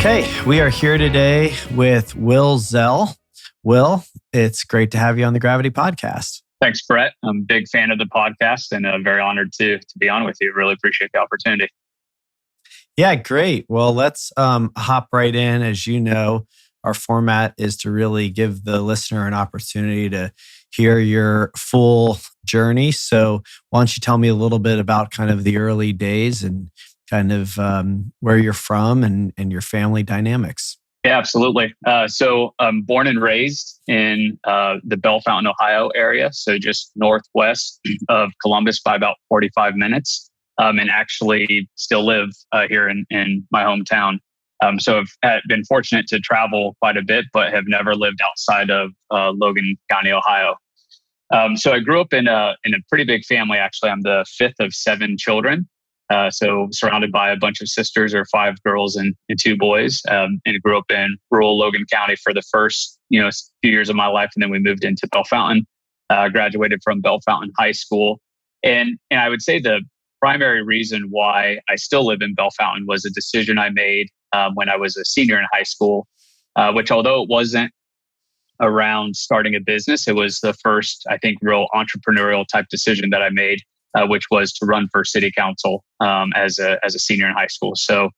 Okay, we are here today with Will Zell. Will, it's great to have you on the Gravity Podcast. Thanks, Brett. I'm a big fan of the podcast and very honored to be on with you. Really appreciate the opportunity. Yeah, great. Well, let's hop right in. As you know, our format is to really give the listener an opportunity to hear your full journey. So why don't you tell me a little bit about kind of the early days and kind of where you're from and your family dynamics? Yeah, absolutely. So I'm born and raised in the Bellefontaine, Ohio area. So just northwest of Columbus by about 45 minutes. And actually still live here in my hometown. So I've been fortunate to travel quite a bit, but have never lived outside of Logan County, Ohio. So I grew up in a pretty big family. Actually, I'm the fifth of seven children. So surrounded by a bunch of sisters, or five girls and two boys, and grew up in rural Logan County for the first few years of my life, and then we moved into Bellefontaine. Graduated from Bellefontaine High School, and I would say the primary reason why I still live in Bellefontaine was a decision I made when I was a senior in high school, which, although it wasn't around starting a business, it was the first, I think, real entrepreneurial type decision that I made, which was to run for city council as a senior in high school. So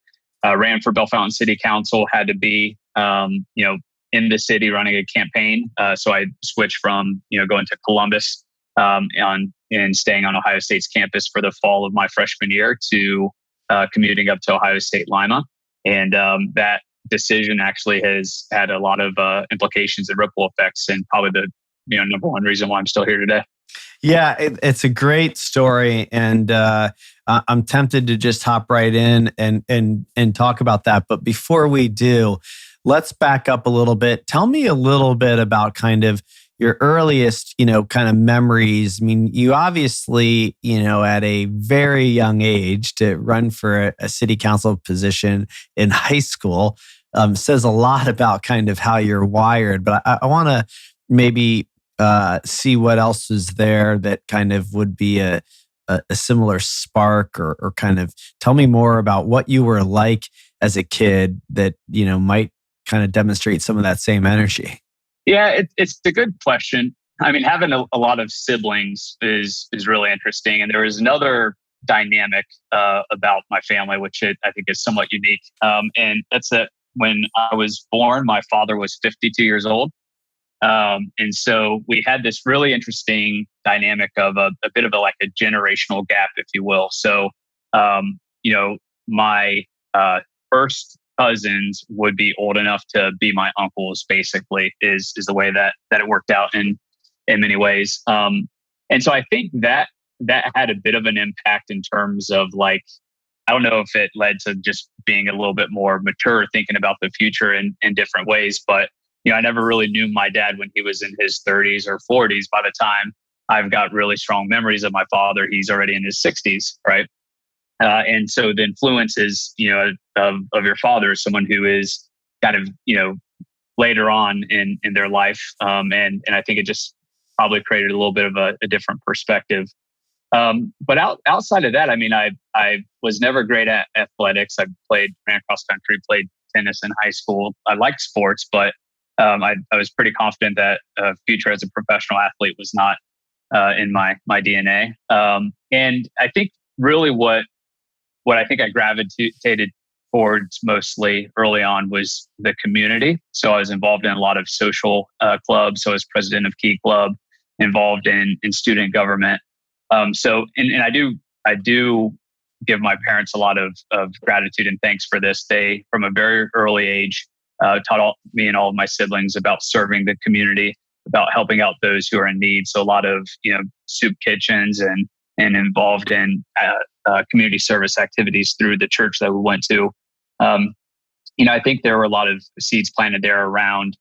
ran for Bellefontaine City Council, had to be in the city running a campaign. So I switched from going to Columbus and staying on Ohio State's campus for the fall of my freshman year to commuting up to Ohio State Lima. And that decision actually has had a lot of implications and ripple effects, and probably the number one reason why I'm still here today. Yeah, it's a great story, and I'm tempted to just hop right in and talk about that. But before we do, let's back up a little bit. Tell me a little bit about kind of your earliest, kind of memories. I mean, you obviously, at a very young age to run for a city council position in high school says a lot about kind of how you're wired. But I want to maybe see what else is there that kind of would be a similar spark, or kind of tell me more about what you were like as a kid that, might kind of demonstrate some of that same energy. Yeah, it's a good question. I mean, having a lot of siblings is really interesting. And there is another dynamic about my family, which I think is somewhat unique. And that's that when I was born, my father was 52 years old. And so we had this really interesting dynamic of a bit of a generational gap, if you will. So, my first cousins would be old enough to be my uncles, basically, is the way that it worked out in many ways. And so I think that had a bit of an impact in terms of I don't know if it led to just being a little bit more mature, thinking about the future in different ways, but I never really knew my dad when he was in his 30s or 40s. By the time I've got really strong memories of my father, he's already in his 60s, right? And so the influences, of your father is someone who is kind of, later on in their life. And I think it just probably created a little bit of a different perspective. But outside of that, I mean, I was never great at athletics. ran cross country, played tennis in high school. I liked sports, but I was pretty confident that a future as a professional athlete was not in my DNA. And I think really what I think I gravitated towards mostly early on was the community. So I was involved in a lot of social clubs. So I was president of Key Club, involved in student government. So I do give my parents a lot of gratitude and thanks for this. They, from a very early age, taught me and all of my siblings about serving the community, about helping out those who are in need. So a lot of soup kitchens and involved in community service activities through the church that we went to. I think there were a lot of seeds planted there around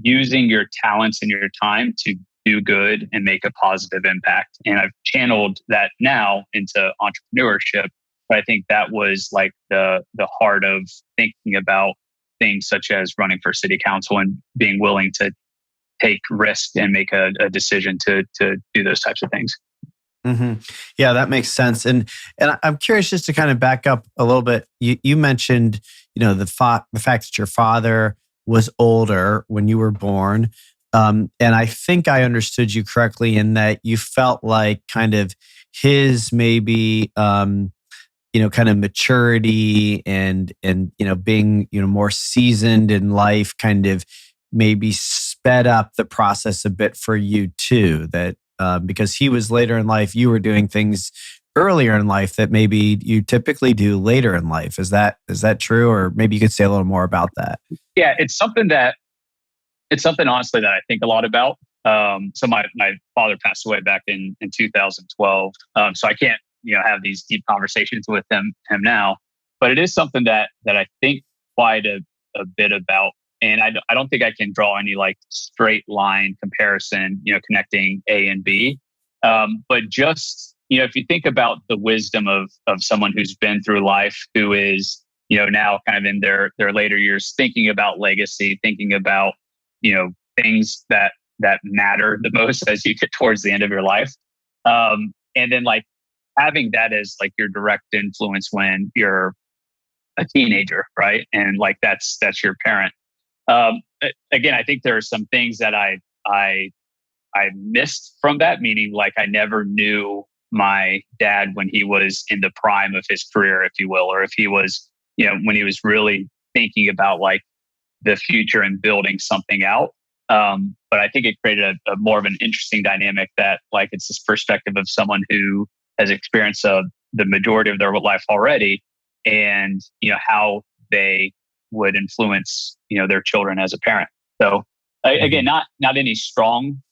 using your talents and your time to do good and make a positive impact. And I've channeled that now into entrepreneurship. But I think that was the heart of thinking about things such as running for city council and being willing to take risk and make a decision to do those types of things. Mm-hmm. Yeah, that makes sense. And I'm curious just to kind of back up a little bit. You mentioned, the fact that your father was older when you were born. And I think I understood you correctly in that you felt like kind of his maybe kind of maturity and being more seasoned in life kind of maybe sped up the process a bit for you too. That because he was later in life, you were doing things earlier in life that maybe you typically do later in life. Is that true? Or maybe you could say a little more about that. Yeah, it's something honestly that I think a lot about. So my father passed away back in 2012. So I can't have these deep conversations with him now, but it is something that I think quite a bit about. And I don't think I can draw any like straight line comparison, connecting A and B. But just if you think about the wisdom of someone who's been through life, who is now kind of in their later years, thinking about legacy, thinking about things that matter the most as you get towards the end of your life. And then like having that as like your direct influence when you're a teenager, right? And like that's your parent. Again, I think there are some things that I missed from that, meaning like I never knew my dad when he was in the prime of his career, if you will, or if he was, when he was really thinking about like the future and building something out. But I think it created a more of an interesting dynamic that like it's this perspective of someone who has experienced the majority of their life already, and how they would influence their children as a parent. So again, not any strong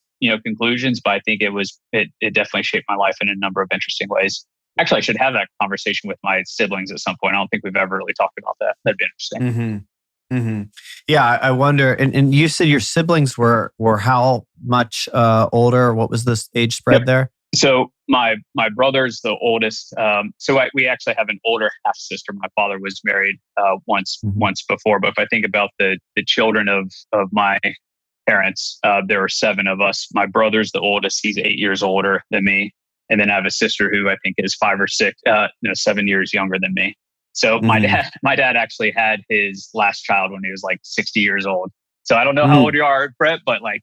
conclusions, but I think it definitely shaped my life in a number of interesting ways. Actually, I should have that conversation with my siblings at some point. I don't think we've ever really talked about that. That'd be interesting. Yeah, I wonder. And you said your siblings were how much older? What was this age spread there? So my brother's the oldest. We actually have an older half sister. My father was married once before. But if I think about the children of my parents, there were 7 of us. My brother's the oldest. He's 8 years older than me. And then I have a sister who I think is 5 or 6, 7 years younger than me. So my dad actually had his last child when he was like 60 years old. So I don't know how old you are, Brett, but like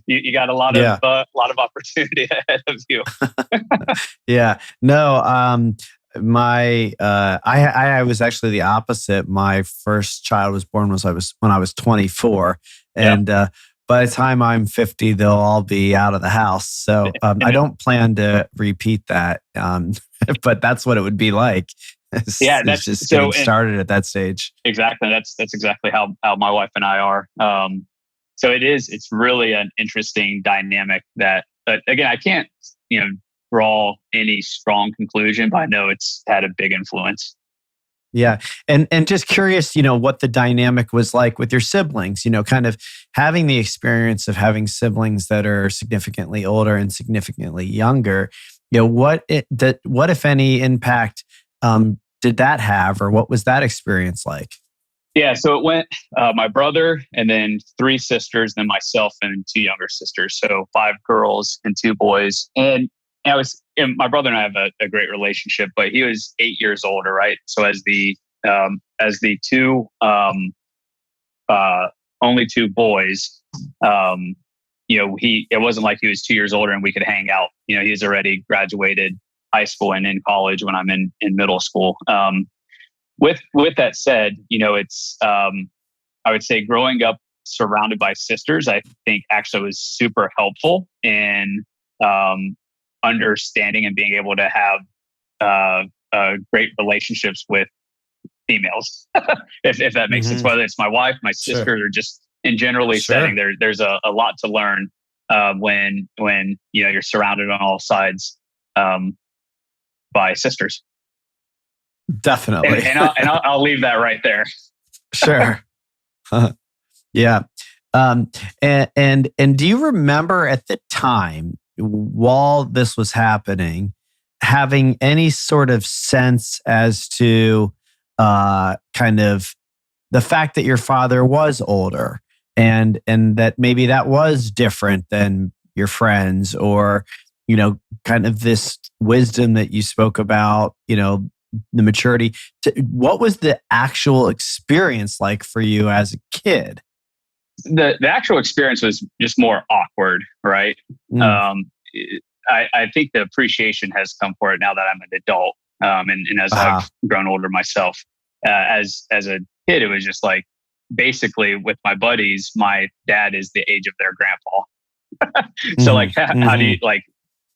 you got a lot of opportunity ahead of you. Yeah. No. I was actually the opposite. My first child was born when I was 24, and by the time I'm 50, they'll all be out of the house. So I don't plan to repeat that. But that's what it would be like. It's just getting started at that stage. Exactly. That's exactly how my wife and I are. So it's really an interesting dynamic that, again, I can't, draw any strong conclusion, but I know it's had a big influence. Yeah. And just curious, what the dynamic was like with your siblings, kind of having the experience of having siblings that are significantly older and significantly younger. What if any impact did that have, or what was that experience like? Yeah, so it went my brother and then 3 sisters, then myself and 2 younger sisters. So 5 girls and 2 boys. And my brother and I have a great relationship, but he was 8 years older, right? So as the two only 2 boys, it wasn't like he was 2 years older and we could hang out. He's already graduated high school and in college when I'm in middle school. With that said, it's I would say growing up surrounded by sisters, I think actually was super helpful in understanding and being able to have great relationships with females, if that makes sense. Whether it's my wife, my sister, or just in generally setting, there's a lot to learn when you're surrounded on all sides by sisters. Definitely. And I'll leave that right there. Sure. Yeah. And do you remember at the time while this was happening, having any sort of sense as to kind of the fact that your father was older and that maybe that was different than your friends, or kind of this wisdom that you spoke about, the maturity. What was the actual experience like for you as a kid? The actual experience was just more awkward, right? Mm. I think the appreciation has come for it now that I'm an adult, and as I've grown older myself. As a kid, it was just like basically with my buddies, my dad is the age of their grandpa. So like, how do you like?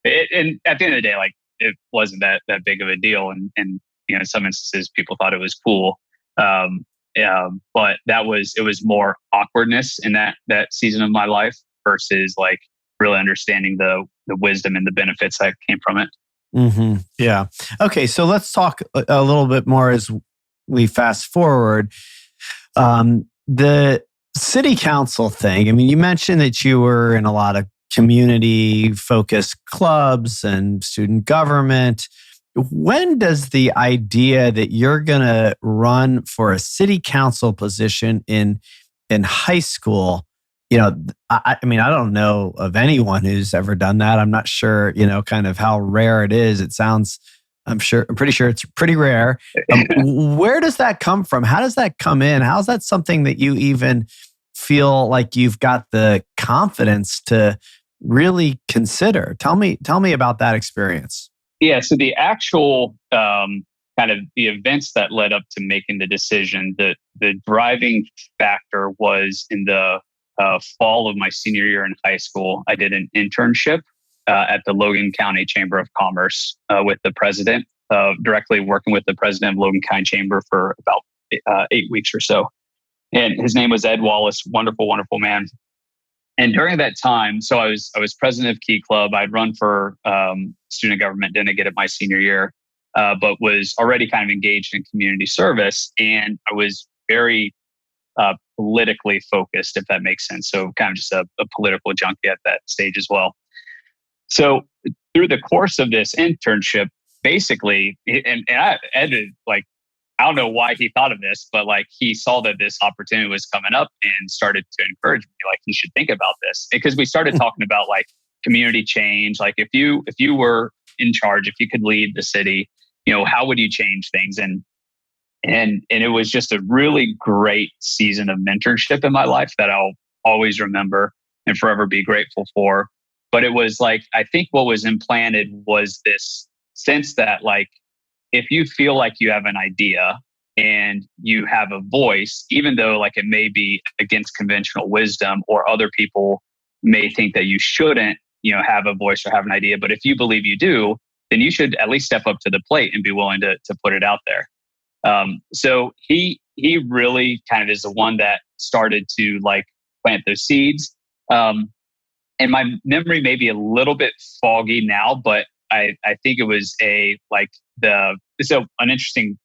And at the end of the day, like it wasn't that big of a deal, and in some instances, people thought it was cool. But it was more awkwardness in that season of my life versus like really understanding the wisdom and the benefits that came from it. Yeah. Okay. So let's talk a little bit more as we fast forward. The city council thing. I mean, you mentioned that you were in a lot of community focused clubs and student government. When does the idea that you're going to run for a city council position in high school, I mean, I don't know of anyone who's ever done that. I'm not sure, kind of how rare it is. It sounds, I'm pretty sure it's pretty rare. Where does that come from? How does that come in? How's that something that you even feel like you've got the confidence to really consider? Tell me about that experience. Yeah, so the actual kind of the events that led up to making the decision, the driving factor was in the fall of my senior year in high school. I did an internship at the Logan County Chamber of Commerce with the president, directly working with the president of Logan County Chamber for about 8 weeks or so. And his name was Ed Wallace, wonderful, wonderful man. And during that time, so I was president of Key Club. I'd run for student government, didn't get it my senior year, but was already kind of engaged in community service. And I was very politically focused, if that makes sense. So kind of just a political junkie at that stage as well. So through the course of this internship, basically, and Ed, like, I don't know why he thought of this, but like he saw that this opportunity was coming up and started to encourage me, like, you should think about this. Because we started talking about like community change. Like if you were in charge, if you could lead the city, how would you change things? And it was just a really great season of mentorship in my life that I'll always remember and forever be grateful for. But it was like, I think what was implanted was this sense that like, if you feel like you have an idea and you have a voice, even though like it may be against conventional wisdom or other people may think that you shouldn't, have a voice or have an idea. But if you believe you do, then you should at least step up to the plate and be willing to put it out there. So he really kind of is the one that started to like plant those seeds. And my memory may be a little bit foggy now, but I think it was so an interesting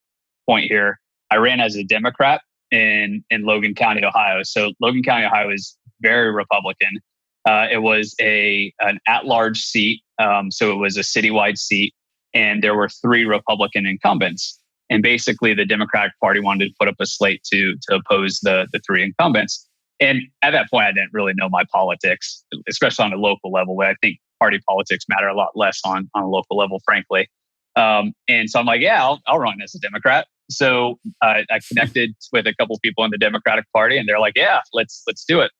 point here. I ran as a Democrat in Logan County, Ohio. So Logan County, Ohio is very Republican. It was an at-large seat. So it was a citywide seat and there were 3 Republican incumbents. And basically the Democratic Party wanted to put up a slate to oppose the 3 incumbents. And at that point, I didn't really know my politics, especially on a local level, where I think party politics matter a lot less on a local level, frankly. And so I'm like, yeah, I'll run as a Democrat. So I connected with a couple of people in the Democratic Party, and they're like, yeah, let's do it.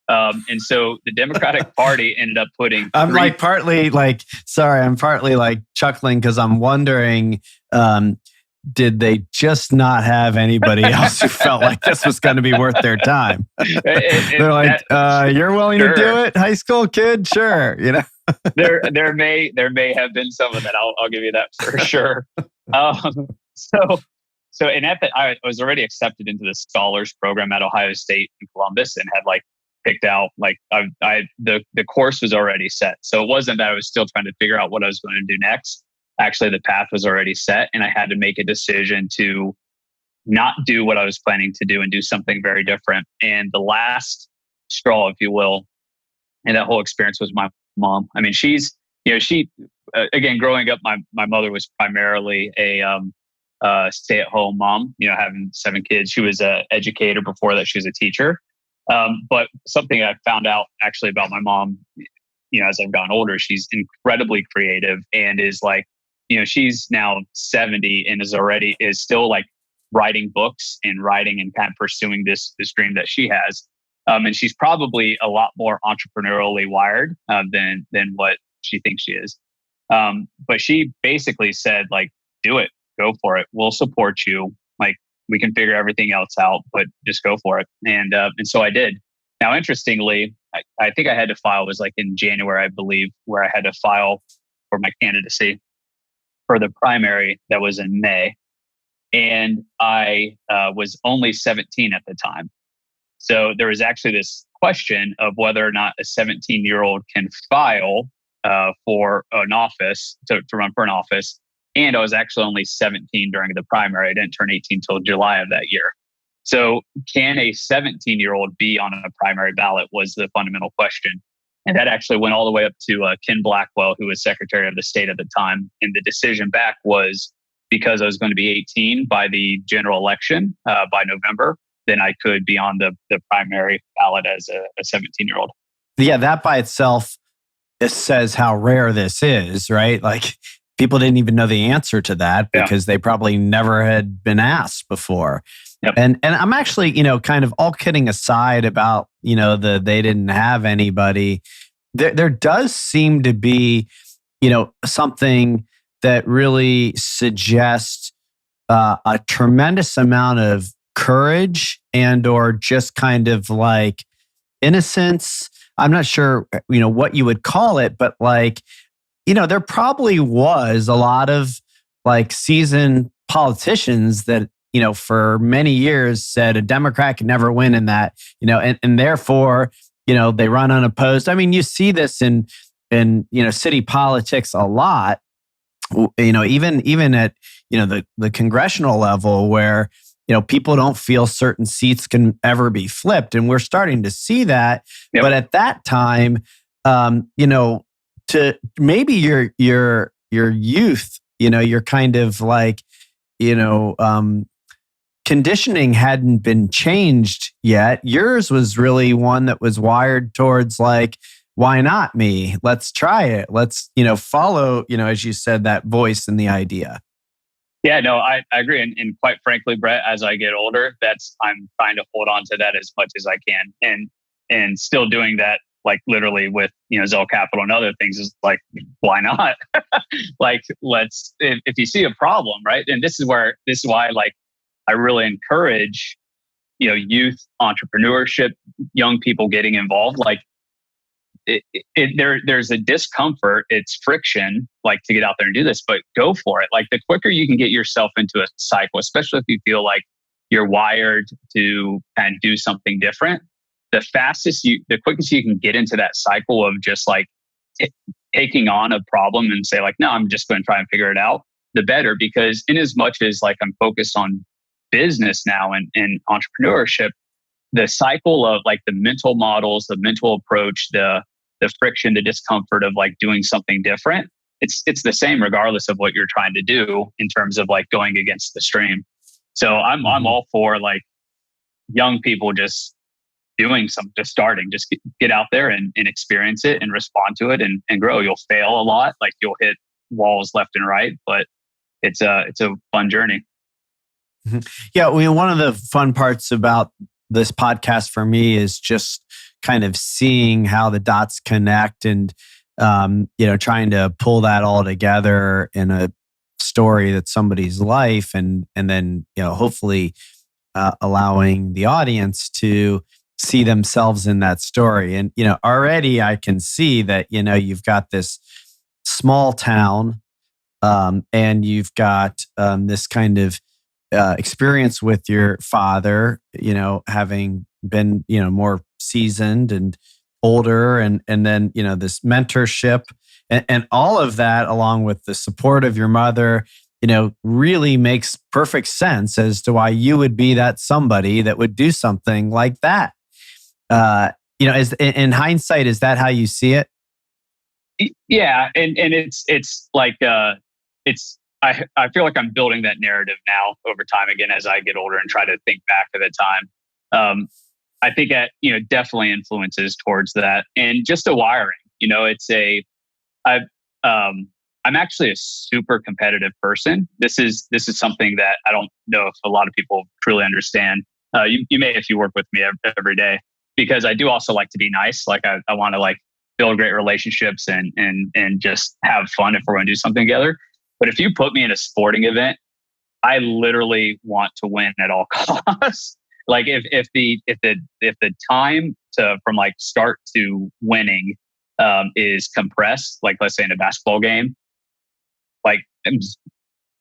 And so the Democratic Party ended up putting. I'm partly chuckling because I'm wondering, did they just not have anybody else who felt like this was going to be worth their time? They're like, you're willing to do it, high school kid? Sure, there may have been some of that. I'll give you that for sure. So and I was already accepted into the scholars program at Ohio State in Columbus and had like picked out like the course was already set. So it wasn't that I was still trying to figure out what I was going to do next. Actually, the path was already set, and I had to make a decision to not do what I was planning to do and do something very different. And the last straw, if you will, in that whole experience was my mom. I mean, she again, growing up, my mother was primarily a stay-at-home mom. Having 7 kids, she was an educator. Before that, she was a teacher. But something I found out actually about my mom, as I've gotten older, she's incredibly creative and is like, she's now 70 and is still like writing books and writing and kind of pursuing this dream that she has. And she's probably a lot more entrepreneurially wired than what she thinks she is. But she basically said, like, do it, go for it. We'll support you. Like, we can figure everything else out, but just go for it. And so I did. Now, interestingly, I think I had to file, it was like in January, I believe, where I had to file for my candidacy for the primary that was in May. And I was only 17 at the time. So there was actually this question of whether or not a 17-year-old can file for an office, to run for an office. And I was actually only 17 during the primary. I didn't turn 18 until July of that year. So can a 17-year-old be on a primary ballot was the fundamental question. And that actually went all the way up to Ken Blackwell, who was Secretary of the State at the time. And the decision back was, because I was going to be 18 by the general election by November, then I could be on the primary ballot as a 17-year-old. Yeah, that by itself, it says how rare this is, right? Like, people didn't even know the answer to that because they probably never had been asked before. Yep. And I'm actually, kind of all kidding aside about, they didn't have anybody. There does seem to be, something that really suggests a tremendous amount of courage and or just kind of like innocence. I'm not sure, what you would call it, but like, there probably was a lot of like seasoned politicians that, for many years said a Democrat could never win in that, and therefore, they run unopposed. I mean, you see this in city politics a lot, even at, the congressional level where, people don't feel certain seats can ever be flipped. And we're starting to see that. Yep. But at that time, to maybe your youth, you're kind of like, conditioning hadn't been changed yet. Yours was really one that was wired towards like, why not me? Let's try it. Let's, follow, as you said, that voice and the idea. Yeah, no, I agree. And quite frankly, Brett, as I get older, I'm trying to hold on to that as much as I can. And still doing that, like literally with, Zell Capital and other things, is like, why not? Like, if you see a problem, right? And this is why like, I really encourage, youth entrepreneurship, young people getting involved. Like, there's a discomfort, it's friction, like to get out there and do this, but go for it. Like, the quicker you can get yourself into a cycle, especially if you feel like you're wired to kind of do something different, the quickest you can get into that cycle of just like taking on a problem and say like, no, I'm just going to try and figure it out, the better. Because in as much as like I'm focused on business now and entrepreneurship, the cycle of like the mental models, the mental approach, the friction, the discomfort of like doing something different, it's the same regardless of what you're trying to do in terms of like going against the stream. So I'm all for like young people just doing something, just starting, just get out there and experience it and respond to it and grow. You'll fail a lot, like you'll hit walls left and right, but it's a fun journey. Yeah, one of the fun parts about this podcast for me is just kind of seeing how the dots connect and, trying to pull that all together in a story that's somebody's life and then, hopefully allowing the audience to see themselves in that story. And, already I can see that, you've got this small town and you've got this kind of experience with your father, having been, more seasoned and older and then, this mentorship and all of that, along with the support of your mother, really makes perfect sense as to why you would be that somebody that would do something like that. As in hindsight, is that how you see it? Yeah. And it's like, I feel like I'm building that narrative now over time again as I get older and try to think back at the time. I think that definitely influences towards that, and just the wiring. I'm actually a super competitive person. This is something that I don't know if a lot of people truly understand. You may if you work with me every day, because I do also like to be nice. Like I want to like build great relationships and just have fun if we're going to do something together. But if you put me in a sporting event, I literally want to win at all costs. Like if the time to from like start to winning is compressed, like let's say in a basketball game, like I'm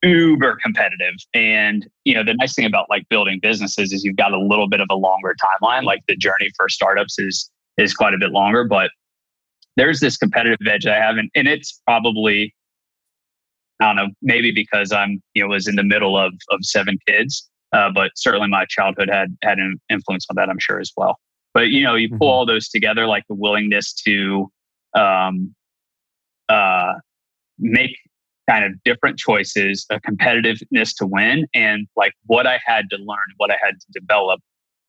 uber competitive. And the nice thing about like building businesses is you've got a little bit of a longer timeline. Like the journey for startups is quite a bit longer, but there's this competitive edge I have, and it's probably, I don't know, maybe because I'm was in the middle of 7 kids, but certainly my childhood had an influence on that, I'm sure as well. But you pull all those together, like the willingness to make kind of different choices, a competitiveness to win, and like what I had to learn, what I had to develop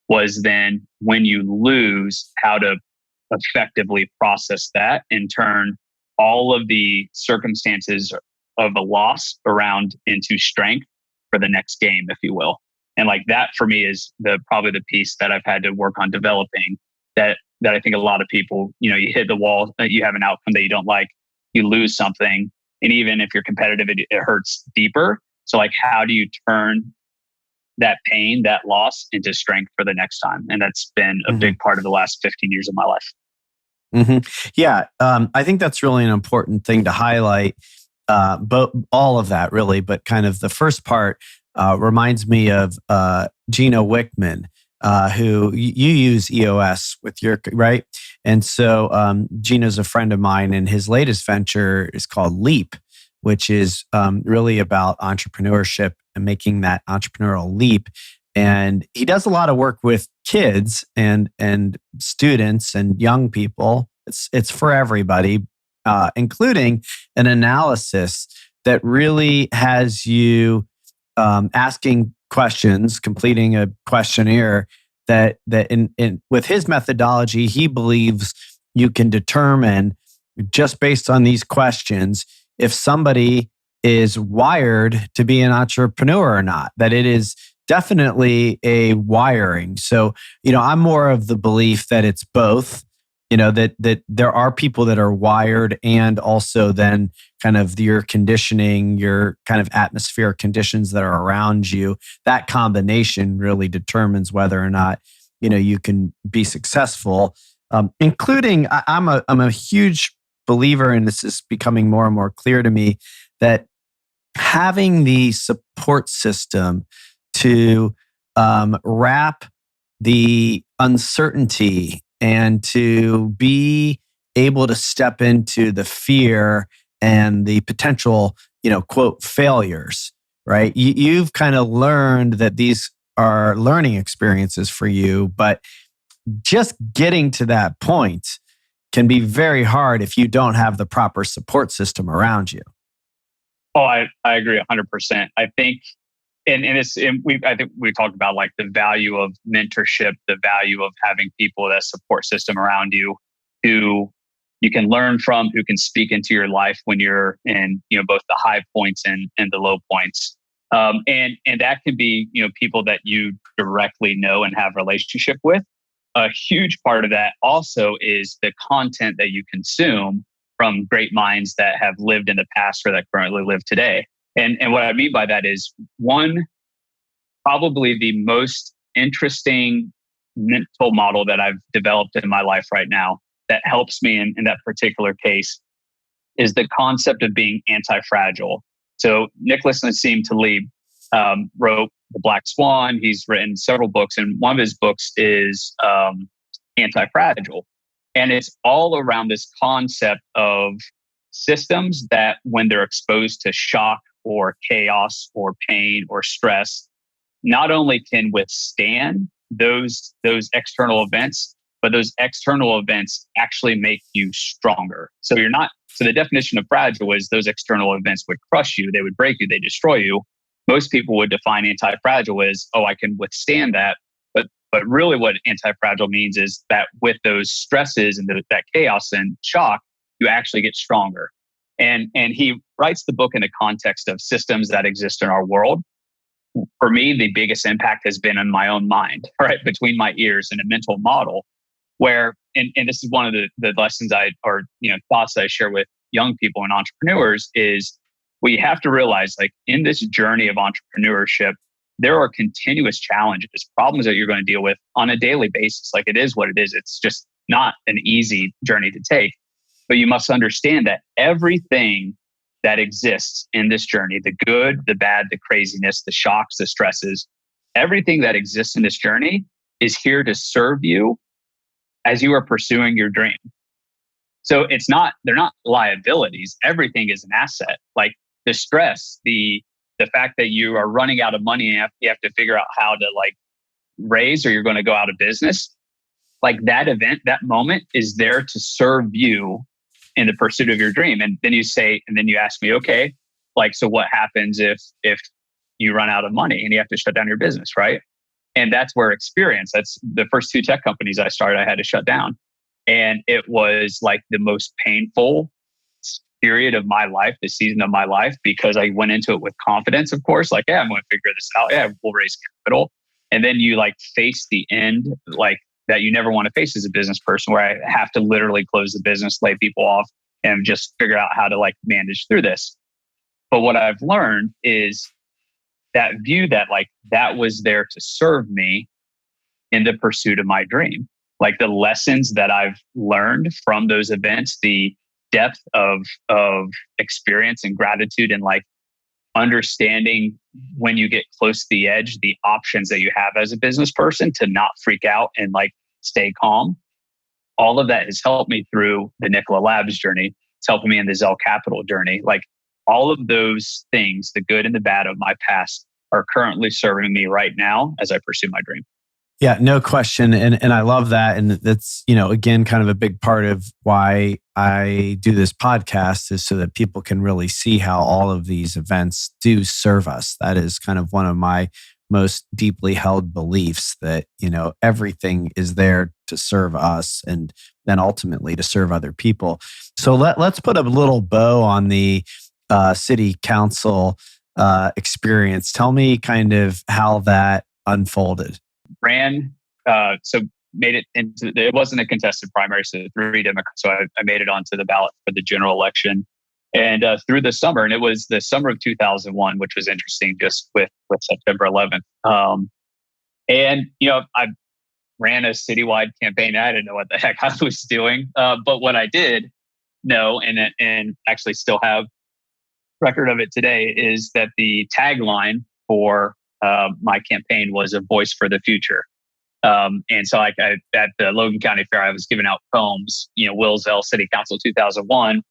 was then when you lose, how to effectively process that and turn all of the circumstances of a loss around into strength for the next game, if you will. And like that for me is probably the piece that I've had to work on developing that I think a lot of people, you hit the wall, you have an outcome that you don't like, you lose something. And even if you're competitive, it hurts deeper. So like, how do you turn that pain, that loss into strength for the next time? And that's been a big part of the last 15 years of my life. Yeah. I think that's really an important thing to highlight. But all of that really, but kind of the first part reminds me of Gino Wickman, who you use EOS with your, right? And so Gino's a friend of mine, and his latest venture is called Leap, which is really about entrepreneurship and making that entrepreneurial leap. And he does a lot of work with kids and students and young people. It's for everybody, including an analysis that really has you asking questions, completing a questionnaire that in with his methodology, he believes you can determine just based on these questions if somebody is wired to be an entrepreneur or not, that it is definitely a wiring. So, I'm more of the belief that it's both, that there are people that are wired, and also then kind of your conditioning, your kind of atmospheric conditions that are around you. That combination really determines whether or not, you can be successful. Including, I'm a huge believer, and this is becoming more and more clear to me, that having the support system to wrap the uncertainty and to be able to step into the fear and the potential, quote, failures, right? You've kind of learned that these are learning experiences for you, but just getting to that point can be very hard if you don't have the proper support system around you. Oh, I agree 100%. I think, I think we talked about like the value of mentorship, the value of having people, that support system around you who you can learn from, who can speak into your life when you're in, both the high points and the low points. And that can be, people that you directly know and have relationship with. A huge part of that also is the content that you consume from great minds that have lived in the past or that currently live today. And what I mean by that is, one, probably the most interesting mental model that I've developed in my life right now that helps me in that particular case is the concept of being anti-fragile. So Nicholas Nassim Taleb wrote The Black Swan. He's written several books, and one of his books is Anti-Fragile. And it's all around this concept of systems that, when they're exposed to shock or chaos or pain or stress, not only can withstand those external events, but those external events actually make you stronger. So the definition of fragile is those external events would crush you, they would break you, they destroy you. Most people would define anti-fragile as, I can withstand that. But really what anti-fragile means is that with those stresses and that chaos and shock, you actually get stronger. And he writes the book in the context of systems that exist in our world. For me, the biggest impact has been in my own mind, right? Between my ears, and a mental model where, and this is one of the lessons thoughts that I share with young people and entrepreneurs is we have to realize, like, in this journey of entrepreneurship, there are continuous challenges, problems that you're going to deal with on a daily basis. Like, it is what it is. It's just not an easy journey to take. But you must understand that everything that exists in this journey, the good, the bad, the craziness, the shocks, the stresses, everything that exists in this journey is here to serve you as you are pursuing your dream. So they're not liabilities. Everything is an asset. Like the stress, the fact that you are running out of money and you have to figure out how to like raise, or you're going to go out of business. Like that event, that moment is there to serve you in the pursuit of your dream. And then you ask me, okay, like, so what happens if you run out of money and you have to shut down your business, right? And that's where that's the first 2 tech companies I started, I had to shut down. And it was like the most painful period of my life, the season of my life, because I went into it with confidence, of course, like, yeah, I'm going to figure this out. Yeah, we'll raise capital. And then you like face the end, like that you never want to face as a business person, where I have to literally close the business, lay people off, and just figure out how to like manage through this. But what I've learned is that view that like that was there to serve me in the pursuit of my dream. Like the lessons that I've learned from those events, the depth of experience and gratitude, and like understanding when you get close to the edge, the options that you have as a business person to not freak out and like stay calm. All of that has helped me through the Nikola Labs journey. It's helping me in the Zell Capital journey. Like all of those things, the good and the bad of my past, are currently serving me right now as I pursue my dream. Yeah, no question. And I love that. And that's, again, kind of a big part of why I do this podcast, is so that people can really see how all of these events do serve us. That is kind of one of my most deeply held beliefs, that, everything is there to serve us and then ultimately to serve other people. So let's put a little bow on the city council experience. Tell me kind of how that unfolded. Made it into, it wasn't a contested primary, so 3 Democrats. So I made it onto the ballot for the general election, and through the summer, and it was the summer of 2001, which was interesting, just with September 11th. I ran a citywide campaign. I didn't know what the heck I was doing, but what I did know, and actually still have record of it today, is that the tagline for my campaign was "A Voice for the Future." And so at the Logan County Fair, I was giving out poems, Will Zell City Council 2001.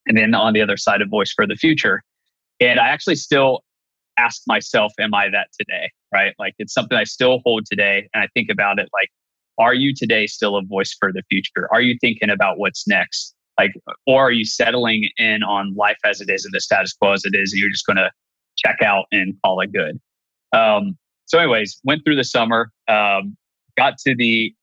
And then on the other side, "A Voice for the Future." And I actually still ask myself, am I that today? Right? Like it's something I still hold today. And I think about it like, are you today still a voice for the future? Are you thinking about what's next? Like, or are you settling in on life as it is and the status quo as it is, and you're just going to check out and call it good? So anyways, went through the summer, got to the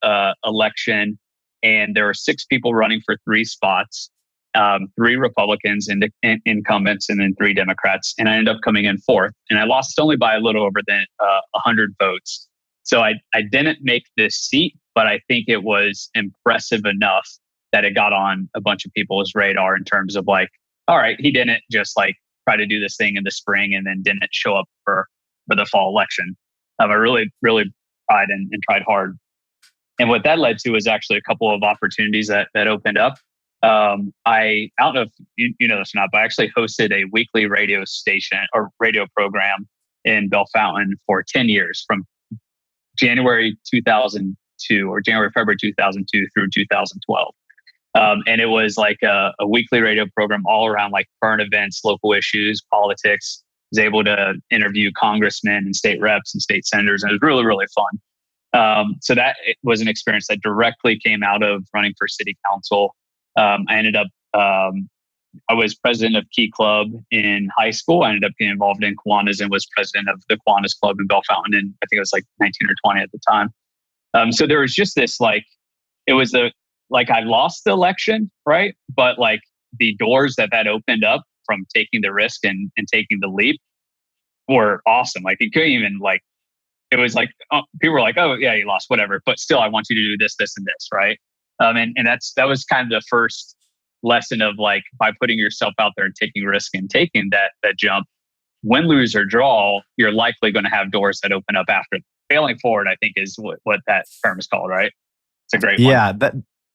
election, and there were 6 people running for 3 spots, 3 Republicans and incumbents, and then 3 Democrats. And I ended up coming in 4th, and I lost only by a little over 100 votes. So I didn't make this seat, but I think it was impressive enough that it got on a bunch of people's radar in terms of like, all right, he didn't just like try to do this thing in the spring and then didn't show up for the fall election. I really, really tried and tried hard. And what that led to was actually a couple of opportunities that opened up. I don't know if you know this or not, but I actually hosted a weekly radio station or radio program in Bellefontaine for 10 years, from January 2002 or February 2002 through 2012. And it was like a weekly radio program all around like current events, local issues, politics. Was able to interview congressmen and state reps and state senators, and it was really, really fun. So that was an experience that directly came out of running for city council. I ended up, I was president of Key Club in high school. I ended up getting involved in Kiwanis and was president of the Kiwanis Club in Bellefontaine, and I think it was like 19 or 20 at the time. So there was just this like, it was like I lost the election, right? But like the doors that opened up from taking the risk and taking the leap were awesome. Like you couldn't even like, it was like, people were like, oh yeah, you lost, whatever. But still, I want you to do this, this, and this, right? And that was kind of the first lesson of like, by putting yourself out there and taking risk and taking that jump, win, lose, or draw, you're likely going to have doors that open up after. Failing forward, I think, is what that term is called, right? It's a great one. Yeah,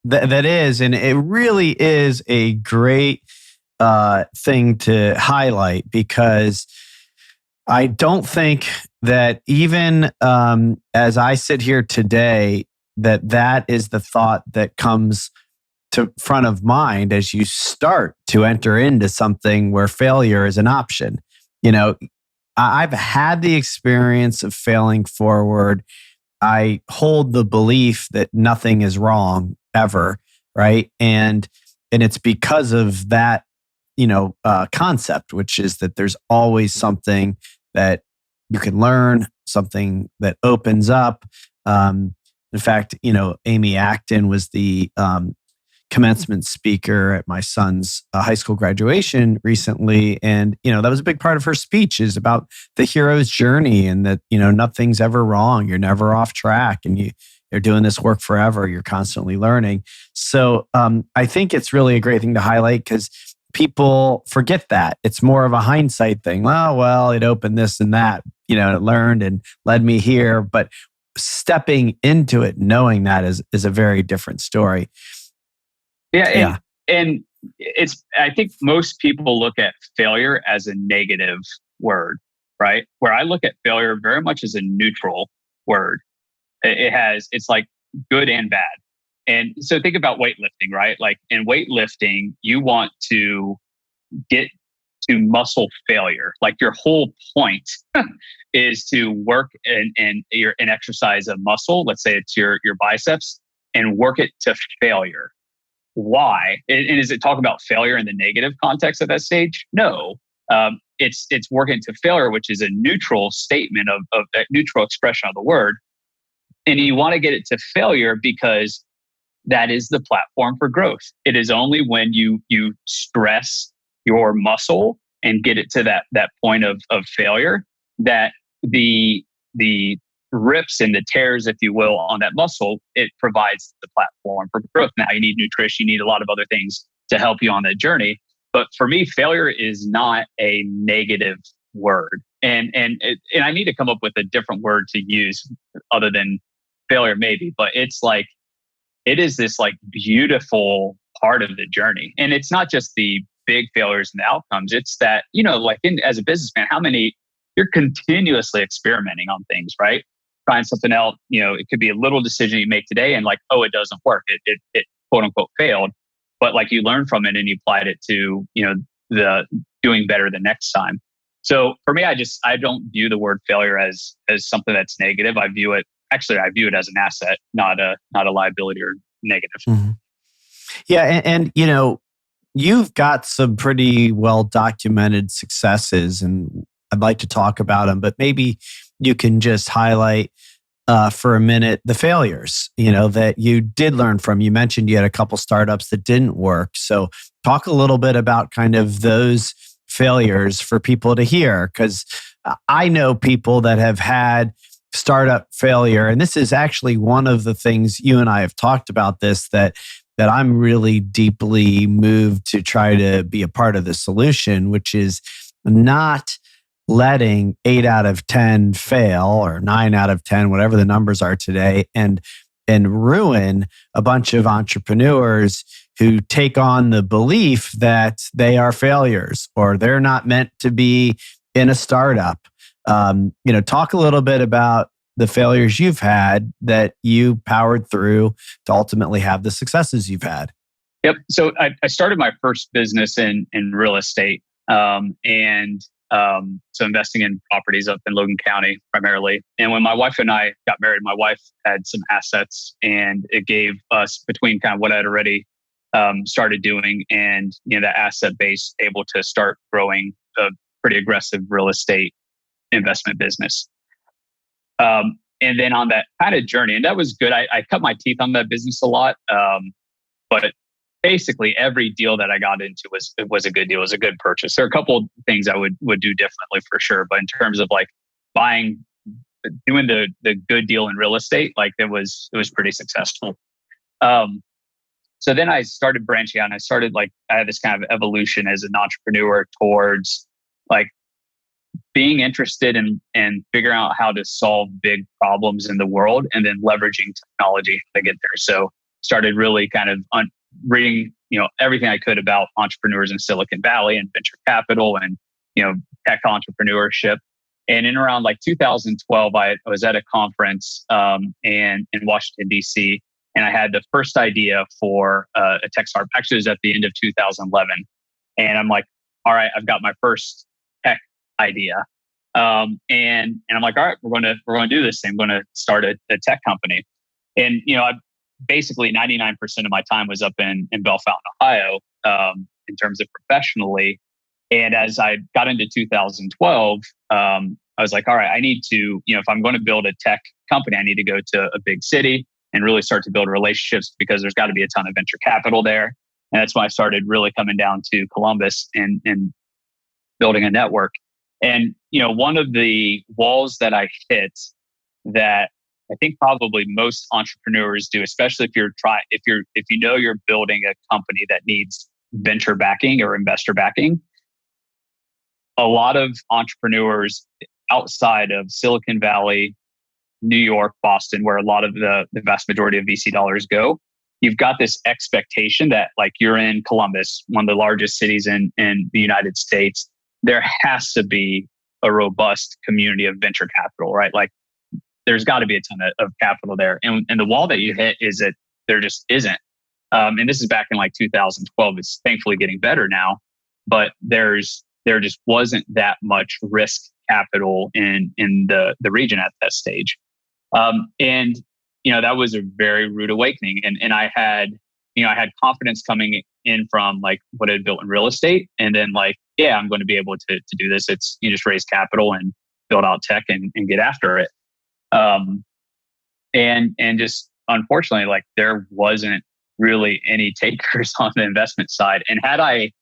that is, and it really is a great thing to highlight, because I don't think that even as I sit here today, that is the thought that comes to front of mind as you start to enter into something where failure is an option. You know, I've had the experience of failing forward. I hold the belief that nothing is wrong ever, right? And it's because of that, concept, which is that there's always something that you can learn, something that opens up. In fact, Amy Acton was the commencement speaker at my son's high school graduation recently. And, that was a big part of her speech, is about the hero's journey, and that, nothing's ever wrong. You're never off track, and you're doing this work forever. You're constantly learning. So I think it's really a great thing to highlight, because people forget that. It's more of a hindsight thing. Oh, well, it opened this and that, it learned and led me here. But stepping into it, knowing that is a very different story. Yeah. And I think most people look at failure as a negative word, right? Where I look at failure very much as a neutral word. It's like good and bad. And so think about weightlifting, right? Like in weightlifting, you want to get to muscle failure. Like your whole point is to work and exercise a muscle. Let's say it's your biceps, and work it to failure. Why? And is it talk about failure in the negative context at that stage? No. It's working to failure, which is a neutral statement of a neutral expression of the word. And you want to get it to failure because that is the platform for growth. It is only when you stress your muscle and get it to that point of failure that the rips and the tears, if you will, on that muscle, it provides the platform for growth. Now you need nutrition, you need a lot of other things to help you on that journey. But for me, failure is not a negative word. And I need to come up with a different word to use other than failure, maybe. But it's like, it is this like beautiful part of the journey. And it's not just the big failures and the outcomes. It's that, as a businessman, you're continuously experimenting on things, right? Trying something out, it could be a little decision you make today and like, oh, it doesn't work. It quote unquote failed. But like you learned from it and you applied it to, the doing better the next time. So for me, I don't view the word failure as something that's negative. I view it as an asset, not a liability or negative. Mm-hmm. Yeah. And you've got some pretty well documented successes, and I'd like to talk about them, but maybe you can just highlight for a minute the failures, that you did learn from. You mentioned you had a couple startups that didn't work. So talk a little bit about kind of those failures for people to hear, because I know people that have had startup failure. And this is actually one of the things you and I have talked about this, that I'm really deeply moved to try to be a part of the solution, which is not letting 8 out of 10 fail, or 9 out of 10, whatever the numbers are today, and ruin a bunch of entrepreneurs who take on the belief that they are failures or they're not meant to be in a startup. Talk a little bit about the failures you've had that you powered through to ultimately have the successes you've had. Yep. So I started my first business in real estate, so investing in properties up in Logan County primarily. And when my wife and I got married, my wife had some assets, and it gave us, between kind of what I'd already started doing and that asset base, able to start growing a pretty aggressive real estate investment business. And then on that kind of journey, and that was good. I cut my teeth on that business a lot, but basically every deal that I got into was a good deal, was a good purchase. There are a couple of things I would do differently for sure, but in terms of like doing the good deal in real estate, like it was pretty successful. Um, so then I started branching out, and I had this kind of evolution as an entrepreneur towards like being interested in figuring out how to solve big problems in the world, and then leveraging technology to get there. So started really kind of reading, everything I could about entrepreneurs in Silicon Valley and venture capital and, tech entrepreneurship. And in around like 2012, I was at a conference in Washington, D.C., and I had the first idea for a tech startup. Actually, it was at the end of 2011. And I'm like, all right, I've got my first tech idea. And I'm like, all right, we're going to do this thing. I'm going to start a tech company. And, I basically 99% of my time was up in Bellefontaine, Ohio, in terms of professionally. And as I got into 2012, I was like, all right, I need to, if I'm going to build a tech company, I need to go to a big city and really start to build relationships, because there's got to be a ton of venture capital there. And that's why I started really coming down to Columbus and building a network. And, one of the walls that I hit that I think probably most entrepreneurs do, especially if you're building a company that needs venture backing or investor backing. A lot of entrepreneurs outside of Silicon Valley, New York, Boston, where a lot of the vast majority of VC dollars go, you've got this expectation that like you're in Columbus, one of the largest cities in the United States, there has to be a robust community of venture capital, right? Like there's got to be a ton of capital there. And the wall that you hit is that there just isn't. And this is back in like 2012. It's thankfully getting better now, but there just wasn't that much risk capital in the region at that stage. And that was a very rude awakening. And I had confidence coming in from like what I'd built in real estate. And then like, yeah, I'm going to be able to do this. It's, you just raise capital and build out tech and get after it. And just unfortunately, like there wasn't really any takers on the investment side. And had I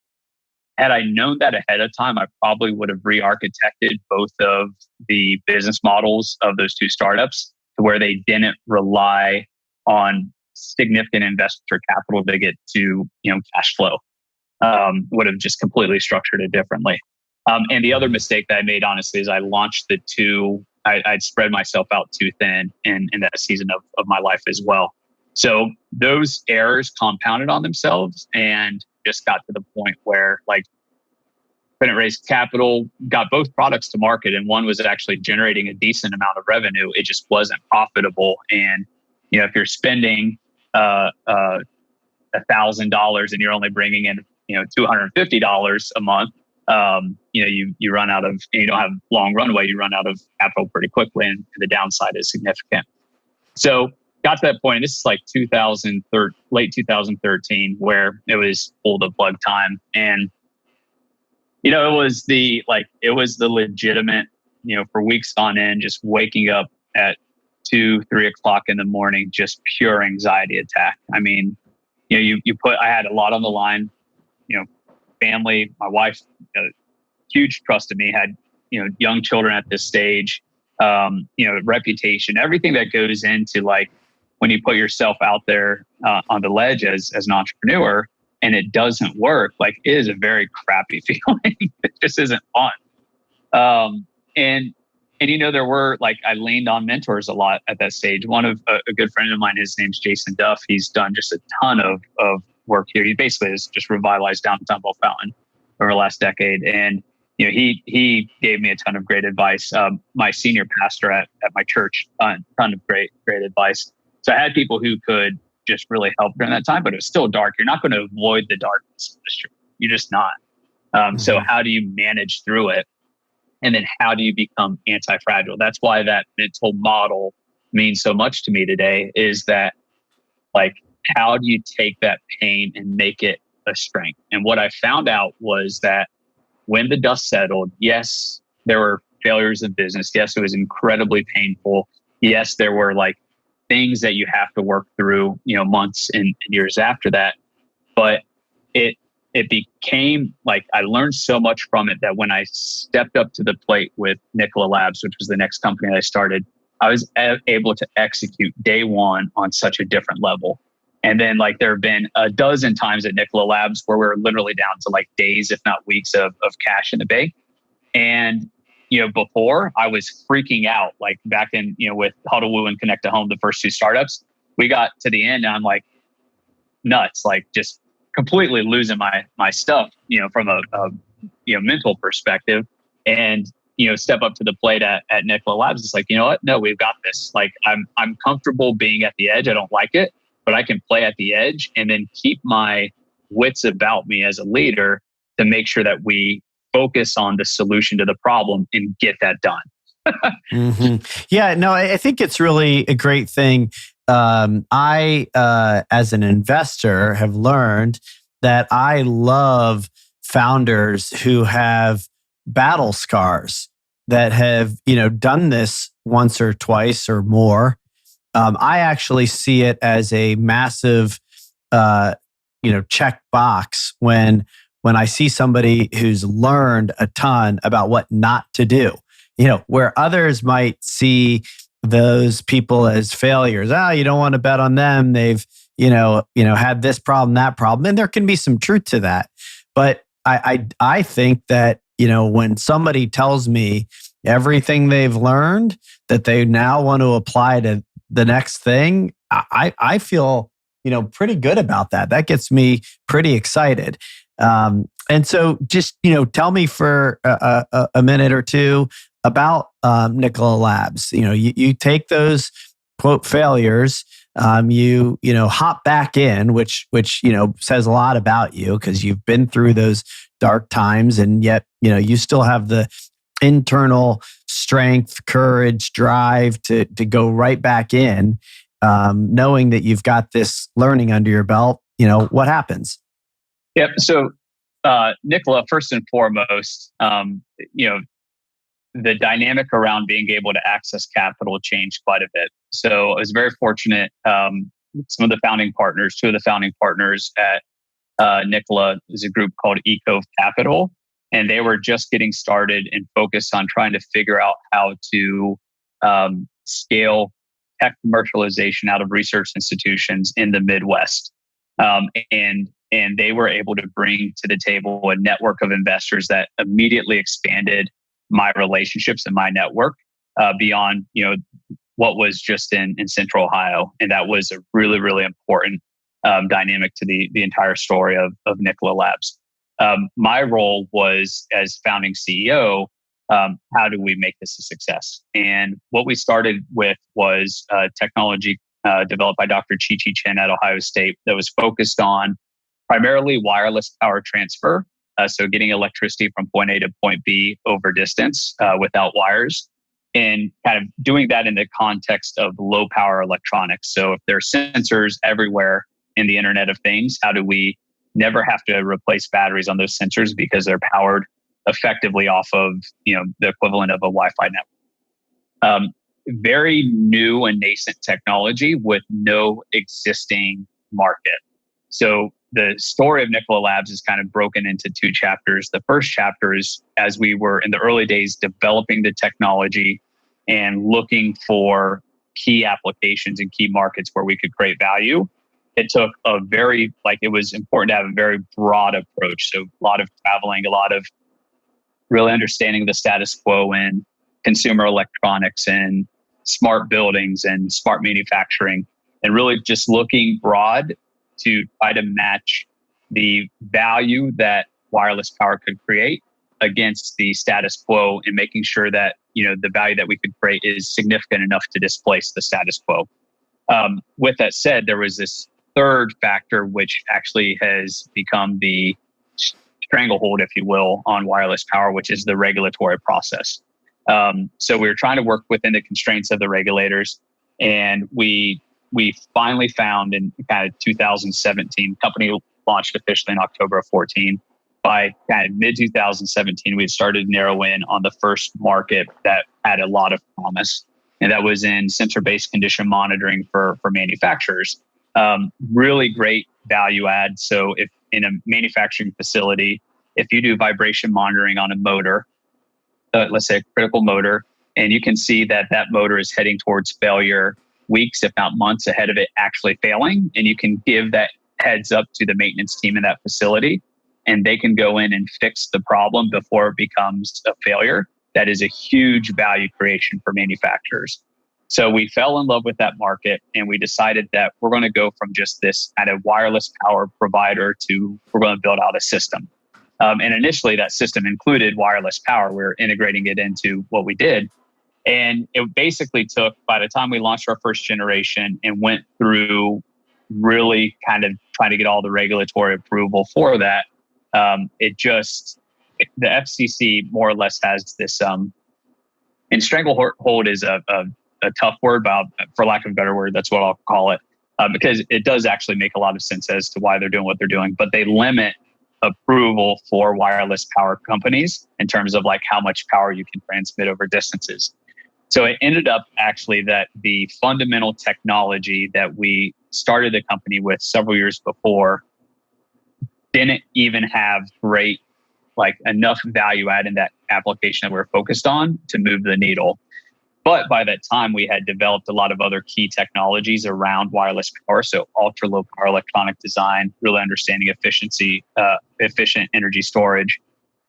known that ahead of time, I probably would have re-architected both of the business models of those two startups to where they didn't rely on significant investor capital to get to, cash flow. Would have just completely structured it differently. And the other mistake that I made, honestly, is I launched the two. I'd spread myself out too thin in that season of my life as well. So those errors compounded on themselves and just got to the point where like couldn't raise capital, got both products to market, and one was actually generating a decent amount of revenue. It just wasn't profitable. And if you're spending $1,000 and you're only bringing in $250 a month, you run out of, and you don't have long runway, you run out of capital pretty quickly, and the downside is significant. So got to that point. This is like late 2013, where it was pull the plug time. And it was the legitimate, for weeks on end, just waking up at 2-3 o'clock in the morning, just pure anxiety attack. I mean, I had a lot on the line, family, my wife, huge trust in me, had, young children at this stage, reputation, everything that goes into like when you put yourself out there on the ledge as an entrepreneur and it doesn't work, like it is a very crappy feeling. It just isn't fun. And there were like, I leaned on mentors a lot at that stage. One of a good friend of mine, his name's Jason Duff. He's done just a ton of work here. He basically has just revitalized downtown Bellefontaine over the last decade. And, he gave me a ton of great advice. My senior pastor at my church, ton of great advice. So I had people who could just really help during that time, but it was still dark. You're not going to avoid the darkness of the street. You're just not. So how do you manage through it? And then how do you become anti-fragile? That's why that mental model means so much to me today, is that like, how do you take that pain and make it a strength? And what I found out was that when the dust settled, yes, there were failures in business. Yes, it was incredibly painful. Yes, there were like things that you have to work through, months and years after that. But it it became like I learned so much from it that when I stepped up to the plate with Nikola Labs, which was the next company I started, I was able to execute day one on such a different level. And then like there have been a dozen times at Nikola Labs where we're literally down to like days, if not weeks of cash in the bank. And, before I was freaking out, like back in, with Huddle Woo and Connect to Home, the first two startups, we got to the end and I'm like nuts, like just completely losing my stuff, from a mental perspective. And, step up to the plate at Nikola Labs. It's like, you know what? No, we've got this. Like I'm comfortable being at the edge. I don't like it, but I can play at the edge and then keep my wits about me as a leader to make sure that we focus on the solution to the problem and get that done. Yeah, no, I think it's really a great thing. As an investor, have learned that I love founders who have battle scars that have, done this once or twice or more. I actually see it as a massive, check box when I see somebody who's learned a ton about what not to do. Where others might see those people as failures. You don't want to bet on them. They've, had this problem, that problem. And there can be some truth to that. But I think that, when somebody tells me everything they've learned that they now want to apply to the next thing, I feel, pretty good about that. That gets me pretty excited. And so just, tell me for a minute or two about Nikola Labs. You take those quote failures, you hop back in, which says a lot about you because you've been through those dark times, and yet you still have the internal strength, courage, drive to go right back in, knowing that you've got this learning under your belt. What happens? Yep. So Nikola, first and foremost, the dynamic around being able to access capital changed quite a bit. So I was very fortunate. Two of the founding partners at Nikola is a group called Eco Capital, and they were just getting started and focused on trying to figure out how to scale tech commercialization out of research institutions in the Midwest. And they were able to bring to the table a network of investors that immediately expanded my relationships and my network beyond, what was just in Central Ohio. And that was a really, really important dynamic to the entire story of Nikola Labs. My role was as founding CEO, how do we make this a success? And what we started with was technology developed by Dr. Chi-Chi Chen at Ohio State that was focused on primarily wireless power transfer. So getting electricity from point A to point B over distance without wires, and kind of doing that in the context of low power electronics. So if there are sensors everywhere in the Internet of Things, how do we never have to replace batteries on those sensors because they're powered effectively off of the equivalent of a Wi-Fi network? Very new and nascent technology with no existing market. So the story of Nikola Labs is kind of broken into two chapters. The first chapter is as we were in the early days developing the technology and looking for key applications and key markets where we could create value. It took it was important to have a very broad approach. So a lot of traveling, a lot of really understanding the status quo in consumer electronics and smart buildings and smart manufacturing, and really just looking broad to try to match the value that wireless power could create against the status quo, and making sure that the value that we could create is significant enough to displace the status quo. With that said, there was this third factor, which actually has become the stranglehold, if you will, on wireless power, which is the regulatory process. So we were trying to work within the constraints of the regulators, and we finally found in kind of 2017, company launched officially in October of 14. By kind of mid 2017, we had started to narrow in on the first market that had a lot of promise, and that was in sensor-based condition monitoring for manufacturers. Really great value add. So if in a manufacturing facility, if you do vibration monitoring on a motor, let's say a critical motor, and you can see that that motor is heading towards failure weeks, if not months ahead of it actually failing, and you can give that heads up to the maintenance team in that facility, and they can go in and fix the problem before it becomes a failure. That is a huge value creation for manufacturers. So we fell in love with that market, and we decided that we're going to go from just this kind of wireless power provider to we're going to build out a system. And initially that system included wireless power. We were integrating it into what we did. And it basically took, by the time we launched our first generation and went through really kind of trying to get all the regulatory approval for that, the FCC more or less has this, and stranglehold is a tough word, but for lack of a better word, that's what I'll call it, because it does actually make a lot of sense as to why they're doing what they're doing. But they limit approval for wireless power companies in terms of like how much power you can transmit over distances. So it ended up actually that the fundamental technology that we started the company with several years before didn't even have great, like enough value add in that application that we're focused on to move the needle. But by that time, we had developed a lot of other key technologies around wireless power. So ultra low power electronic design, really understanding efficient energy storage.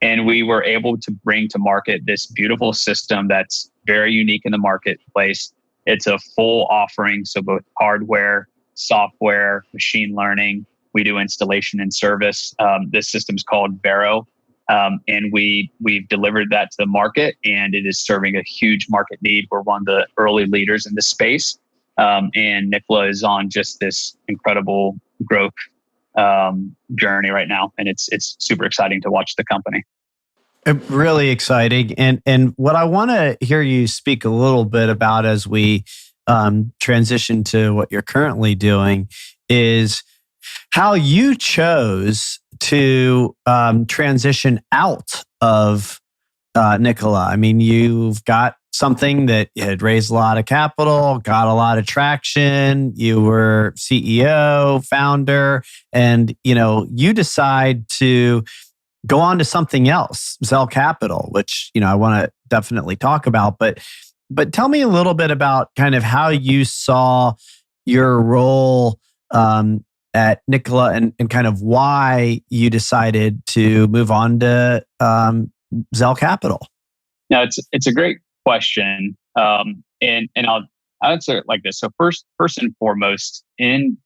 And we were able to bring to market this beautiful system that's very unique in the marketplace. It's a full offering. So both hardware, software, machine learning. We do installation and service. This system's called Vero. And we've delivered that to the market, and it is serving a huge market need. We're one of the early leaders in this space. And Nikola is on just this incredible growth journey right now. And it's super exciting to watch the company. Really exciting. And what I want to hear you speak a little bit about as we transition to what you're currently doing is how you chose to transition out of Nikola. I mean, you've got something that had raised a lot of capital, got a lot of traction. You were CEO, founder, and you decide to go on to something else, Zell Capital, which I want to definitely talk about. But tell me a little bit about kind of how you saw your role at Nikola and kind of why you decided to move on to Zell Capital. Now, it's a great question, and I'll answer it like this. So first and foremost, in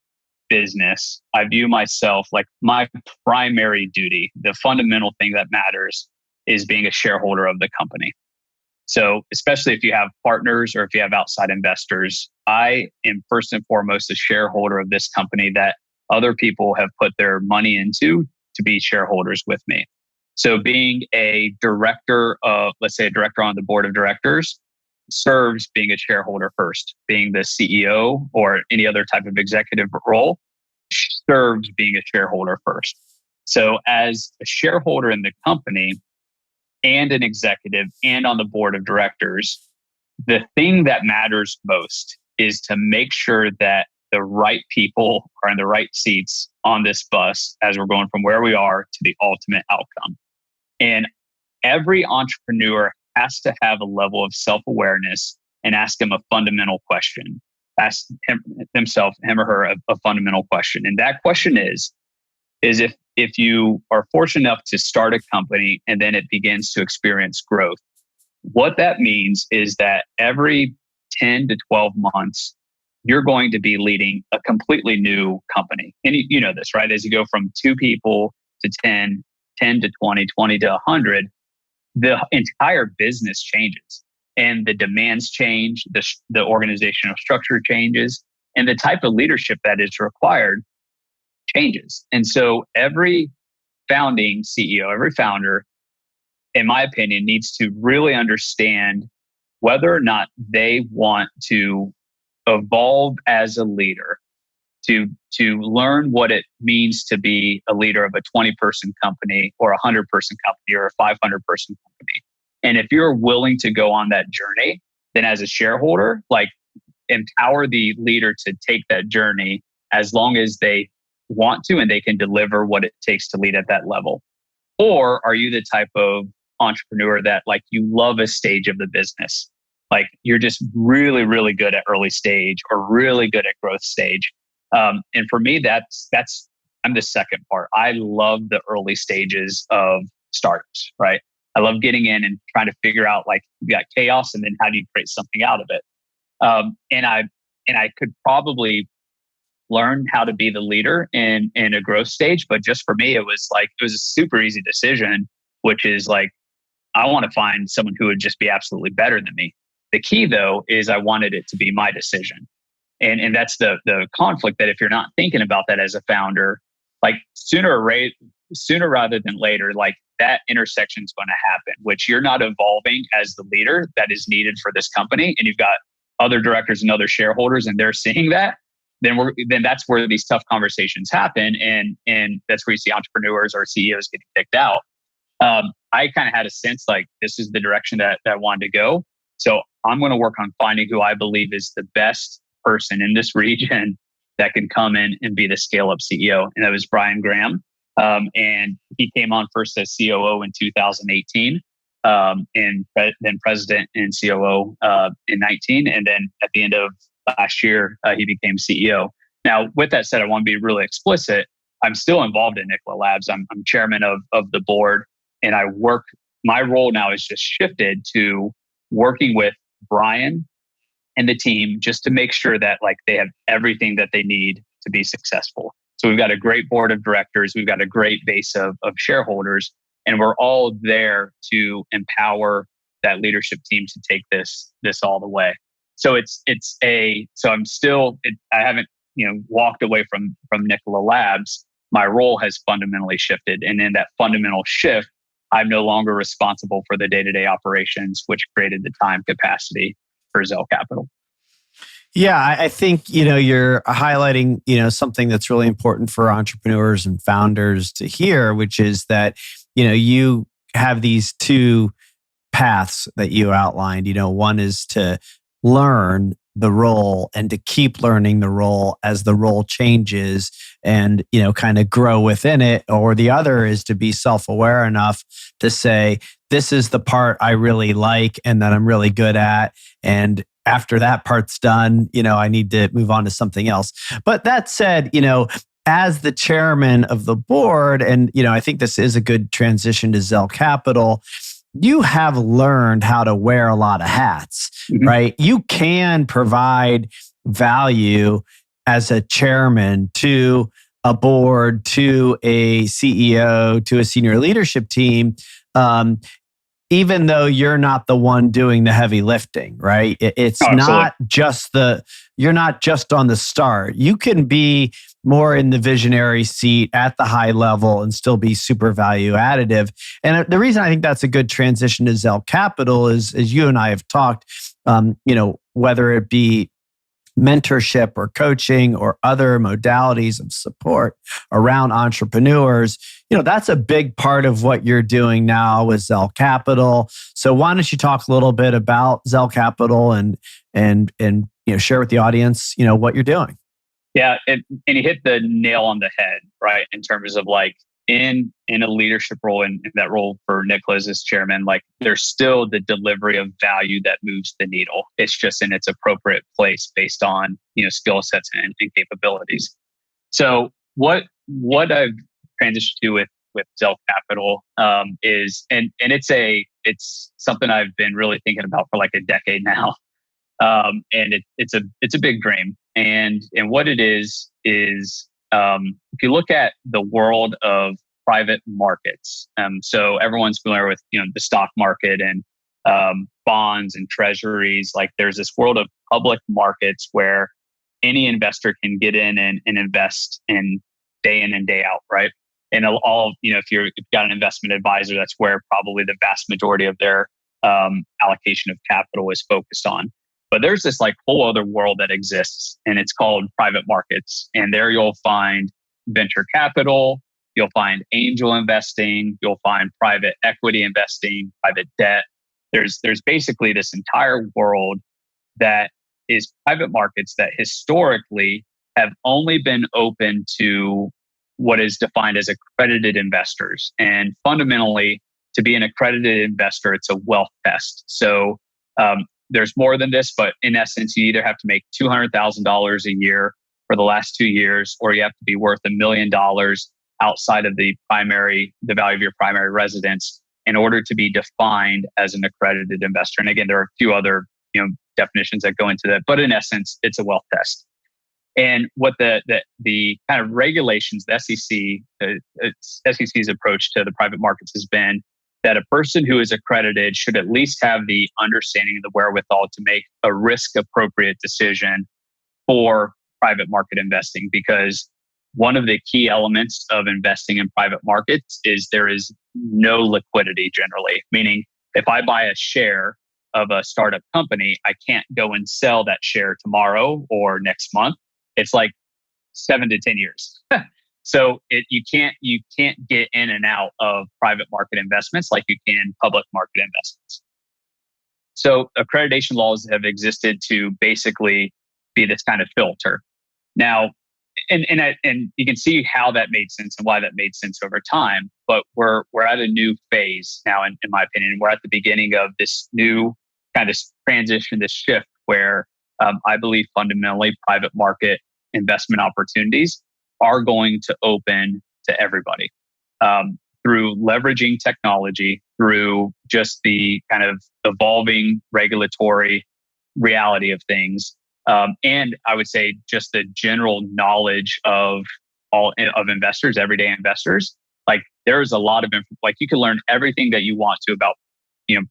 business, I view myself like my primary duty. The fundamental thing that matters is being a shareholder of the company. So especially if you have partners or if you have outside investors, I am first and foremost a shareholder of this company that other people have put their money into to be shareholders with me. So being a director of, let's say a director on the board of directors serves being a shareholder first. Being the CEO or any other type of executive role serves being a shareholder first. So as a shareholder in the company and an executive and on the board of directors, the thing that matters most is to make sure that the right people are in the right seats on this bus as we're going from where we are to the ultimate outcome. And every entrepreneur has to have a level of self-awareness and ask him a fundamental question. Ask him or her a fundamental question. And that question is if you are fortunate enough to start a company and then it begins to experience growth, what that means is that every 10 to 12 months, you're going to be leading a completely new company. And you know this, right? As you go from 2 people to 10 to 20, 20 to 100, the entire business changes and the demands change, the organizational structure changes, and the type of leadership that is required changes. And so every founding CEO, every founder, in my opinion, needs to really understand whether or not they want to evolve as a leader, to learn what it means to be a leader of a 20-person company or a 100-person company or a 500-person company. And if you're willing to go on that journey, then as a shareholder, like empower the leader to take that journey as long as they want to and they can deliver what it takes to lead at that level? Or are you the type of entrepreneur that like you love a stage of the business? Like you're just really, really good at early stage or really good at growth stage. And for me, that's I'm the second part. I love the early stages of startups, right? I love getting in and trying to figure out like you got chaos and then how do you create something out of it? And I could probably learn how to be the leader in a growth stage, but just for me, it was a super easy decision, which is like I want to find someone who would just be absolutely better than me. The key though is I wanted it to be my decision. And that's the conflict that if you're not thinking about that as a founder, like sooner rather than later, like that intersection is going to happen, which you're not evolving as the leader that is needed for this company. And you've got other directors and other shareholders and they're seeing that, then that's where these tough conversations happen. And that's where you see entrepreneurs or CEOs getting kicked out. I kind of had a sense like this is the direction that I wanted to go. So I'm going to work on finding who I believe is the best person in this region that can come in and be the scale-up CEO. And that was Brian Graham. And he came on first as COO in 2018, and then president and COO in 19. And then at the end of last year, he became CEO. Now, with that said, I want to be really explicit. I'm still involved in Nikola Labs. I'm chairman of the board, and my role now is just shifted to working with Brian and the team just to make sure that like they have everything that they need to be successful. So we've got a great board of directors. We've got a great base of shareholders, and we're all there to empower that leadership team to take this all the way. So I haven't, walked away from Nikola Labs. My role has fundamentally shifted. And in that fundamental shift, I'm no longer responsible for the day-to-day operations, which created the time capacity for Zell Capital. Yeah, I think, you're highlighting, something that's really important for entrepreneurs and founders to hear, which is that, you have these two paths that you outlined. One is to learn the role and to keep learning the role as the role changes and, kind of grow within it. Or the other is to be self-aware enough to say, this is the part I really like and that I'm really good at. And after that part's done, I need to move on to something else. But that said, as the chairman of the board, and, I think this is a good transition to Zell Capital, you have learned how to wear a lot of hats, right? You can provide value as a chairman to a board, to a CEO, to a senior leadership team, even though you're not the one doing the heavy lifting, right? It's not just you're not just on the start. You can be more in the visionary seat at the high level and still be super value additive. And the reason I think that's a good transition to Zell Capital is, as you and I have talked, whether it be mentorship or coaching or other modalities of support around entrepreneurs, that's a big part of what you're doing now with Zell Capital. So why don't you talk a little bit about Zell Capital and share with the audience, what you're doing? Yeah, and you hit the nail on the head, right? In terms of like in a leadership role, and that role for Nikola as chairman, like there's still the delivery of value that moves the needle. It's just in its appropriate place based on skill sets and capabilities. So what I've transitioned to with Zell Capital is, and it's something I've been really thinking about for like a decade now. And it's a big dream. And what it is if you look at the world of private markets, so everyone's familiar with the stock market and bonds and treasuries. Like there's this world of public markets where any investor can get in and invest in and day out, right? And if you've got an investment advisor, that's where probably the vast majority of their allocation of capital is focused on. But there's this like whole other world that exists, and it's called private markets. And there you'll find venture capital, you'll find angel investing, you'll find private equity investing, private debt. There's basically this entire world that is private markets that historically have only been open to what is defined as accredited investors. And fundamentally, to be an accredited investor, it's a wealth test. So there's more than this, but in essence, you either have to make $200,000 a year for the last 2 years, or you have to be worth $1 million outside of the value of your primary residence in order to be defined as an accredited investor. And again, there are a few other definitions that go into that, but in essence, it's a wealth test. And what the kind of regulations, the SEC's approach to the private markets has been that a person who is accredited should at least have the understanding and the wherewithal to make a risk-appropriate decision for private market investing. Because one of the key elements of investing in private markets is there is no liquidity generally. Meaning, if I buy a share of a startup company, I can't go and sell that share tomorrow or next month. It's like 7 to 10 years. So you can't get in and out of private market investments like you can public market investments. So accreditation laws have existed to basically be this kind of filter. Now, and you can see how that made sense and why that made sense over time. But we're at a new phase now, in my opinion. We're at the beginning of this new kind of transition, this shift where I believe fundamentally private market investment opportunities are going to open to everybody through leveraging technology, through just the kind of evolving regulatory reality of things. And I would say just the general knowledge of investors, everyday investors. Like there's a lot of like you can learn everything that you want to about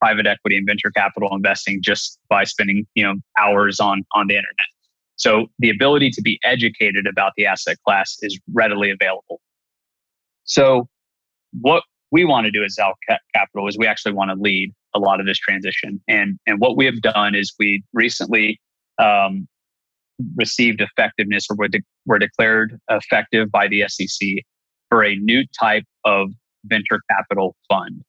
private equity and venture capital investing just by spending hours on the internet. So the ability to be educated about the asset class is readily available. So what we want to do at Zell Capital is we actually want to lead a lot of this transition. And what we have done is we recently received effectiveness, or were declared effective by the SEC for a new type of venture capital fund.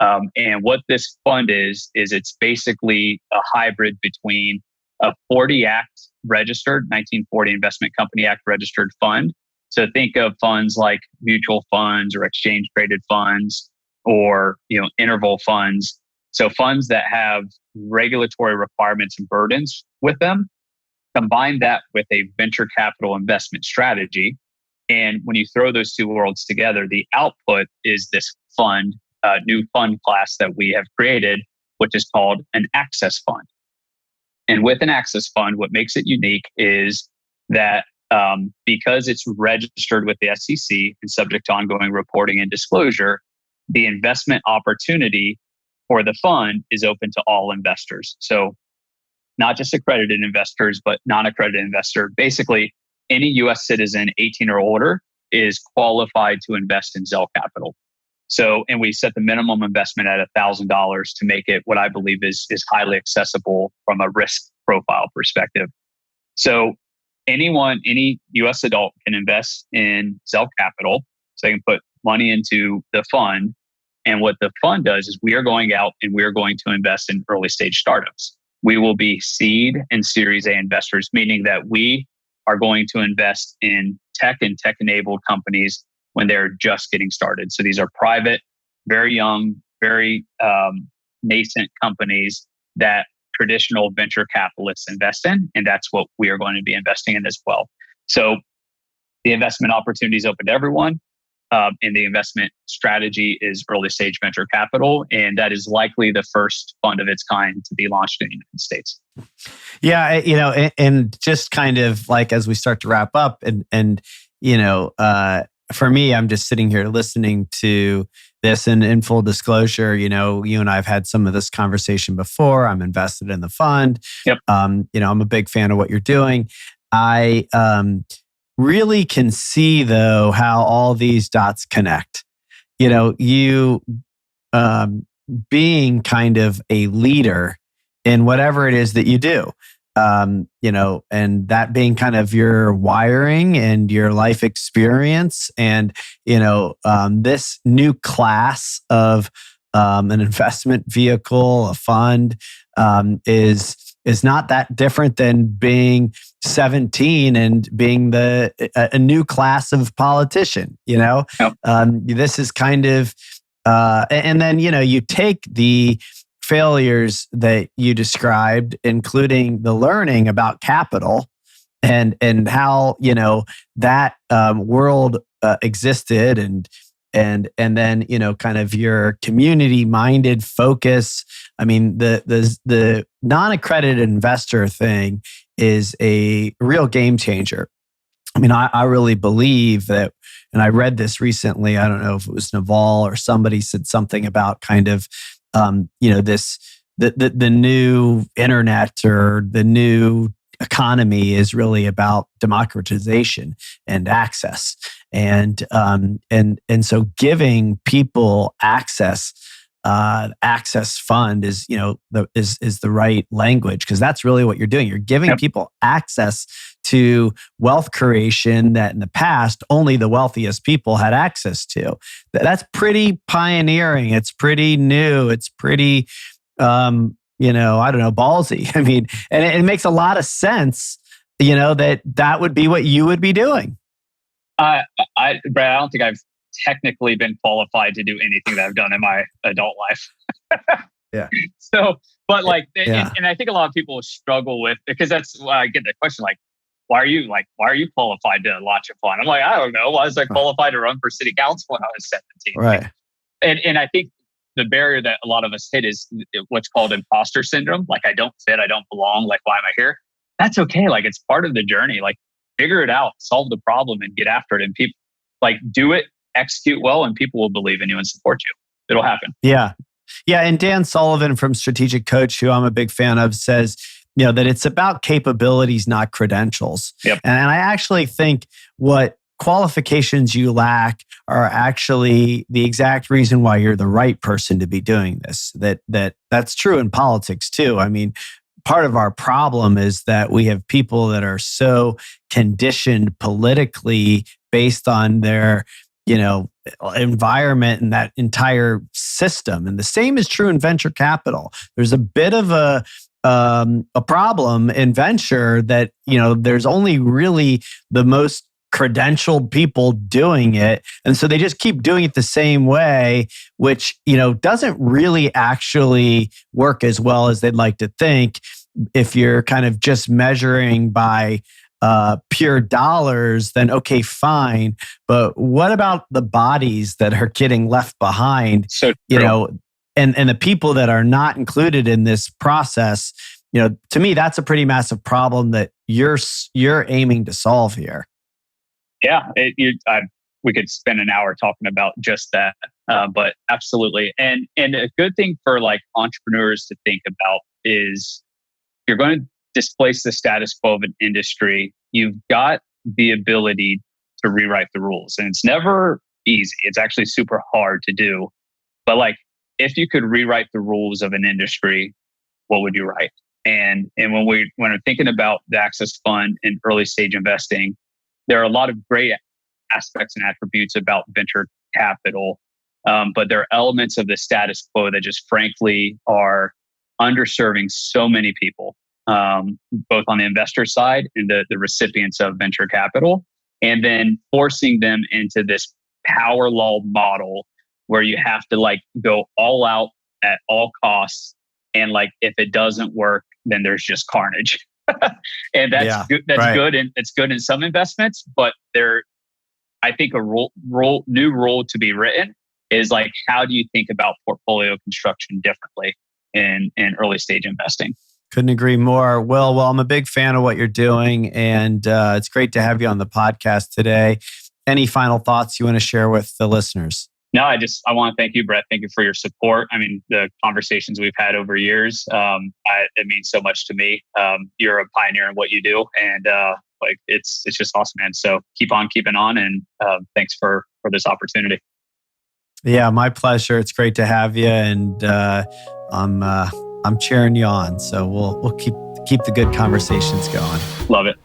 And what this fund is it's basically a hybrid between a 40 Act registered, 1940 Investment Company Act registered fund. So think of funds like mutual funds or exchange traded funds or interval funds. So funds that have regulatory requirements and burdens with them. Combine that with a venture capital investment strategy. And when you throw those two worlds together, the output is this fund, new fund class that we have created, which is called an access fund. And with an access fund, what makes it unique is that because it's registered with the SEC and subject to ongoing reporting and disclosure, the investment opportunity for the fund is open to all investors. So not just accredited investors, but non-accredited investor. Basically, any U.S. citizen 18 or older is qualified to invest in Zell Capital. So, and we set the minimum investment at $1,000 to make it what I believe is highly accessible from a risk profile perspective. So any U.S. adult can invest in Zell Capital. So they can put money into the fund. And what the fund does is we are going out and we are going to invest in early stage startups. We will be seed and Series A investors, meaning that we are going to invest in tech and tech-enabled companies when they're just getting started. So these are private, very young, very nascent companies that traditional venture capitalists invest in. And that's what we are going to be investing in as well. So the investment opportunity is open to everyone. And the investment strategy is early stage venture capital. And that is likely the first fund of its kind to be launched in the United States. Yeah, and just kind of like as we start to wrap up and for me, I'm just sitting here listening to this, and in full disclosure, you and I have had some of this conversation before. I'm invested in the fund. Yep. I'm a big fan of what you're doing. I really can see though how all these dots connect. You being kind of a leader in whatever it is that you do. And that being kind of your wiring and your life experience, and this new class of an investment vehicle, a fund, is is not that different than being 17 and being a new class of politician. Yep. This is kind of, and then you take the failures that you described, including the learning about capital and how that world existed, and then kind of your community minded focus. I mean, the non-accredited investor thing is a real game changer. I mean, I really believe that, and I read this recently. I don't know if it was Naval or somebody said something about kind of this the new internet or the new economy is really about democratization and access, and so giving people access fund is is the right language, because that's really what you're doing. You're giving people access to wealth creation that in the past only the wealthiest people had access to. That's pretty pioneering. It's pretty new. It's pretty I don't know, ballsy. I mean, and it makes a lot of sense, that would be what you would be doing. Brad, I don't think I've technically been qualified to do anything that I've done in my adult life. Yeah. So, but and I think a lot of people struggle with, because that's why I get the question, why are you qualified to launch a fund? I'm like, I don't know. Why was I qualified to run for city council when I was 17? Right. And I think the barrier that a lot of us hit is what's called imposter syndrome. Like, I don't fit, I don't belong. Like, why am I here? That's okay. Like, it's part of the journey. Like, figure it out, solve the problem, and get after it. And people do it, execute well, and people will believe in you and support you. It'll happen. Yeah. Yeah. And Dan Sullivan from Strategic Coach, who I'm a big fan of, says, that it's about capabilities, not credentials. Yep. And I actually think what qualifications you lack are actually the exact reason why you're the right person to be doing this. That's true in politics too. I mean, part of our problem is that we have people that are so conditioned politically based on their environment and that entire system. And the same is true in venture capital. There's a bit of a problem in venture that there's only really the most credentialed people doing it, and so they just keep doing it the same way, which doesn't really actually work as well as they'd like to think. If you're kind of just measuring by pure dollars, then okay, fine. But what about the bodies that are getting left behind? So and the people that are not included in this process? To me, that's a pretty massive problem that you're aiming to solve here. Yeah, we could spend an hour talking about just that, but absolutely. And a good thing for entrepreneurs to think about is, you're going to displace the status quo of an industry. You've got the ability to rewrite the rules, and it's never easy. It's actually super hard to do. But if you could rewrite the rules of an industry, what would you write? And when we're thinking about the Access Fund and early stage investing, there are a lot of great aspects and attributes about venture capital, but there are elements of the status quo that just frankly are underserving so many people, both on the investor side and the recipients of venture capital, and then forcing them into this power law model where you have to go all out at all costs, and if it doesn't work, then there's just carnage. And that's good. That's good, and it's good in some investments. But I think a new rule to be written is how do you think about portfolio construction differently in early stage investing? Couldn't agree more. Well, I'm a big fan of what you're doing, and it's great to have you on the podcast today. Any final thoughts you want to share with the listeners? No, I want to thank you, Brett. Thank you for your support. I mean, the conversations we've had over years, it means so much to me. You're a pioneer in what you do, and it's just awesome, man. So keep on keeping on, and thanks for this opportunity. Yeah, my pleasure. It's great to have you, and I'm cheering you on. So we'll keep the good conversations going. Love it.